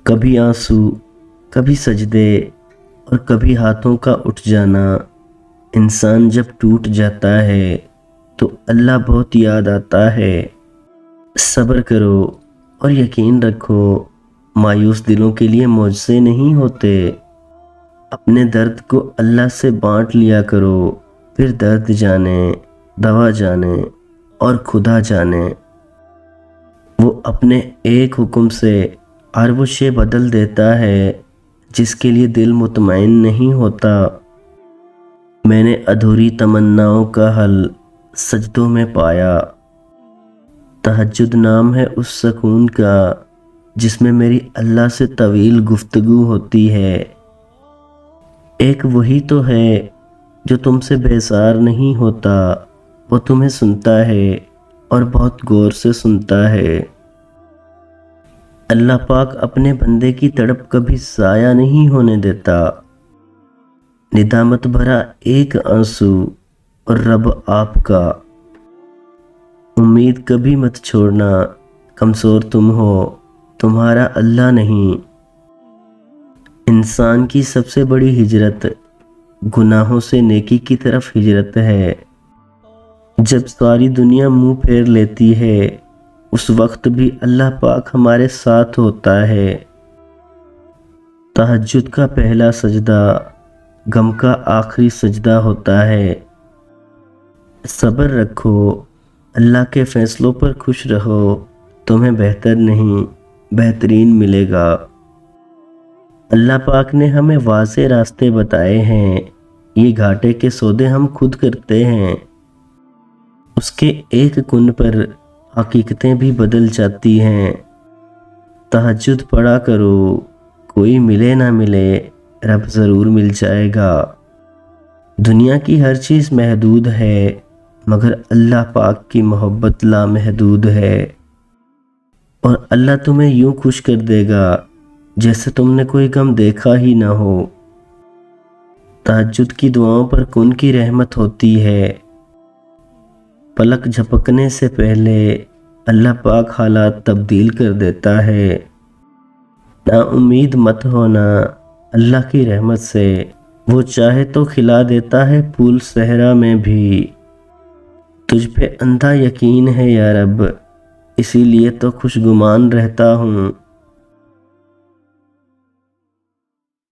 کبھی آنسو، کبھی سجدے اور کبھی ہاتھوں کا اٹھ جانا۔ انسان جب ٹوٹ جاتا ہے تو اللہ بہت یاد آتا ہے۔ صبر کرو اور یقین رکھو، مایوس دلوں کے لیے معجزے نہیں ہوتے۔ اپنے درد کو اللہ سے بانٹ لیا کرو، پھر درد جانے، دوا جانے اور خدا جانے۔ وہ اپنے ایک حکم سے ہر وہ شے بدل دیتا ہے جس کے لیے دل مطمئن نہیں ہوتا۔ میں نے ادھوری تمناؤں کا حل سجدوں میں پایا۔ تہجد نام ہے اس سکون کا جس میں میری اللہ سے طویل گفتگو ہوتی ہے۔ ایک وہی تو ہے جو تم سے بیزار نہیں ہوتا، وہ تمہیں سنتا ہے اور بہت غور سے سنتا ہے۔ اللہ پاک اپنے بندے کی تڑپ کبھی ضائع نہیں ہونے دیتا۔ ندامت بھرا ایک آنسو اور رب آپ کا۔ امید کبھی مت چھوڑنا، کمزور تم ہو، تمہارا اللہ نہیں۔ انسان کی سب سے بڑی ہجرت گناہوں سے نیکی کی طرف ہجرت ہے۔ جب ساری دنیا منہ پھیر لیتی ہے اس وقت بھی اللہ پاک ہمارے ساتھ ہوتا ہے۔ تہجد کا پہلا سجدہ غم کا آخری سجدہ ہوتا ہے۔ صبر رکھو، اللہ کے فیصلوں پر خوش رہو، تمہیں بہتر نہیں بہترین ملے گا۔ اللہ پاک نے ہمیں واضح راستے بتائے ہیں، یہ گھاٹے کے سودے ہم خود کرتے ہیں۔ اس کے ایک کن پر حقیقتیں بھی بدل جاتی ہیں۔ تہجد پڑھا کرو، کوئی ملے نہ ملے رب ضرور مل جائے گا۔ دنیا کی ہر چیز محدود ہے مگر اللہ پاک کی محبت لامحدود ہے، اور اللہ تمہیں یوں خوش کر دے گا جیسے تم نے کوئی غم دیکھا ہی نہ ہو۔ تہجد کی دعاؤں پر کن کی رحمت ہوتی ہے۔ پلک جھپکنے سے پہلے اللہ پاک حالات تبدیل کر دیتا ہے۔ نا امید مت ہونا اللہ کی رحمت سے، وہ چاہے تو کھلا دیتا ہے پھول صحرا میں بھی۔ تجھ پہ اندھا یقین ہے یا رب، اسی لیے تو خوش گمان رہتا ہوں۔